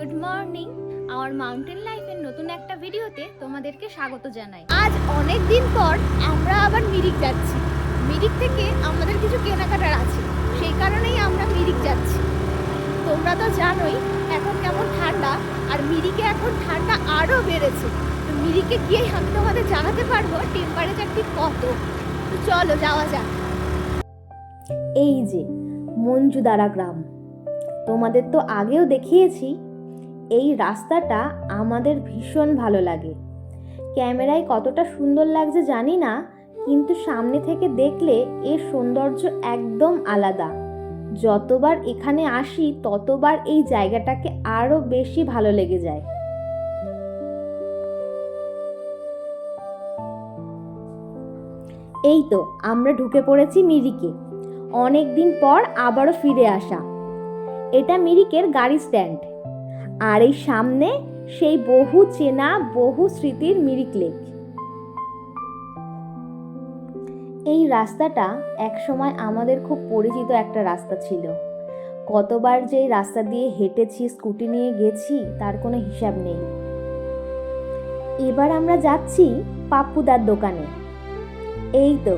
Good morning. আমার mountain লাইফের নতুন একটা ভিডিওতে তোমাদেরকে স্বাগত জানাই। আজ অনেক দিন পর আমরা আবার মিরিক যাচ্ছি। মিরিক থেকে আমাদের কিছু কেনাকাটার আছে, সেই কারণেই আমরা মিরিক যাচ্ছি। তোমরা তো জানোই এখন কেমন ঠান্ডা, আর মিরিকে এখন ঠান্ডা আরও বেড়েছে। তো মিরিকে গিয়ে আমি তোমাদের জানাতে পারবো টেম্পারেচারটি কত। তো চলো যাওয়া যাক। এই যে মঞ্জুদারা গ্রাম, তোমাদের তো আগেও দেখিয়েছি। এই রাস্তাটা আমাদের ভীষণ ভালো লাগে। ক্যামেরায় কতটা সুন্দর লাগছে জানি না, কিন্তু সামনে থেকে দেখলে এর সৌন্দর্য একদম আলাদা। যতবার এখানে আসি ততবার এই জায়গাটাকে আরও বেশি ভালো লেগে যায়। এই তো আমরা ঢুকে পড়েছি মিরিকে। অনেক দিন পর আবারও ফিরে আসা। এটা মিরিকের গাড়ি স্ট্যান্ড, আর এই সামনে সেই বহু চেনা বহু স্মৃতির মিরিক লেক। এই রাস্তাটা একসময় আমাদের খুব পরিচিত একটা রাস্তা ছিল। কতবার যে এই রাস্তা দিয়ে হেঁটেছি, স্কুটি নিয়ে গেছি, তার কোনো হিসাব নেই। এবার আমরা যাচ্ছি পাপ্পুদার দোকানে। এই তো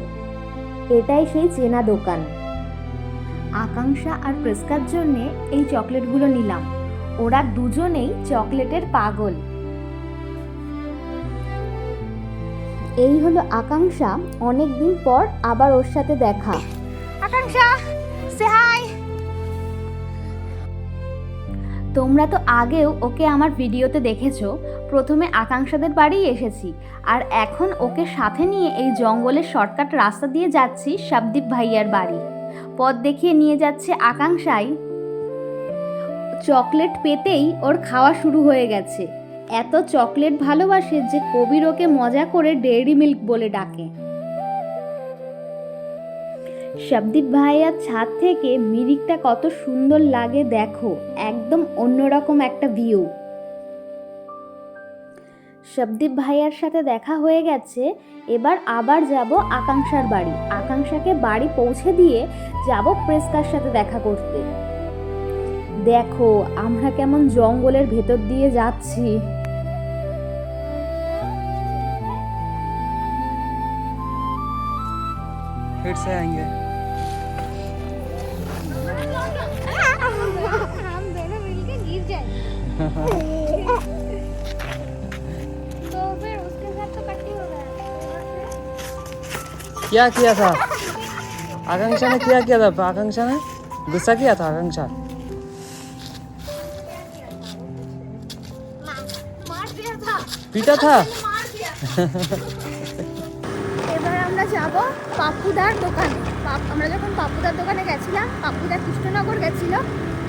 এটাই সেই চেনা দোকান। আকাঙ্ক্ষা আর প্রেসকার জন্যে এই চকলেটগুলো নিলাম। ওরা দুজনেই চকলেটের পাগল। এই হলো আকাঙ্ক্ষা, অনেক দিন পর আবার ওর সাথে দেখা। আকাঙ্ক্ষা, সে হাই। তোমরা তো আগেও ওকে আমার ভিডিওতে দেখেছো। প্রথমে আকাঙ্ক্ষাদের বাড়ি এসেছি, আর এখন ওকে সাথে নিয়ে এই জঙ্গলের শর্টকাট রাস্তা দিয়ে যাচ্ছি শাবদীপ ভাইয়ার বাড়ি। পথ দেখিয়ে নিয়ে যাচ্ছে আকাঙ্ক্ষাই। চকলেট পেতেই ওর খাওয়া শুরু হয়ে গেছে। এত চকলেট ভালোবাসে যে কবির ওকে মজা করে ডেয়ারি মিল্ক বলে ডাকে। শাবদীপ ভাইয়ার ছাদ থেকে মিরিকটা কত সুন্দর লাগে দেখো, একদম অন্যরকম একটা ভিউ। শাবদীপ ভাইয়ার সাথে দেখা হয়ে গেছে। এবার আবার যাব আকাঙ্ক্ষার বাড়ি। আকাঙ্ক্ষাকে বাড়ি পৌঁছে দিয়ে যাব প্রেসকার সাথে দেখা করতে। দেখো আমরা কেমন জঙ্গলের ভেতর দিয়ে যাচ্ছি। फिर से आएंगे। हम दोनों मिलके गिर जाएंगे। तो फिर उसके साथ तो पट्टी हो रहा है। क्या किया था आकांक्षा ने? क्या किया था आकांक्षा ने? गुस्सा किया था आकांक्षा? मार दिया था। पीटा था? এবার আমরা যাব পাপ্পুদার দোকানে। আমরা যখন পাপ্পুদার দোকানে গেছিলাম, পাপ্পুদা কৃষ্ণনগর গেছিল,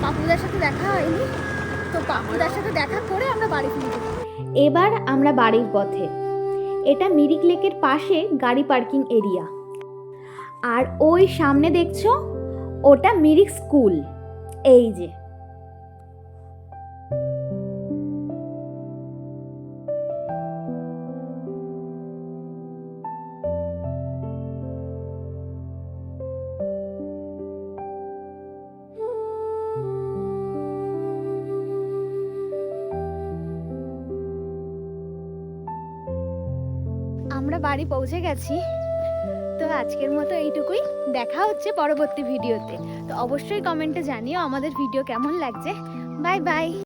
পাপ্পুদার সাথে দেখা হয়নি। তো পাপ্পুদার সাথে দেখা করে আমরা বাড়ি ফিরে যাব। এবার আমরা বাড়ির পথে। এটা মিরিক লেকের পাশে গাড়ি পার্কিং এরিয়া। আর ওই সামনে দেখছো, ওটা মিরিক স্কুল। এই যে আমরা বাড়ি পৌঁছে গেছি। তো আজকের মতো এইটুকুই। দেখা হচ্ছে পরবর্তী ভিডিওতে। তো অবশ্যই কমেন্টে জানিও আমাদের ভিডিও কেমন লাগছে। Bye bye.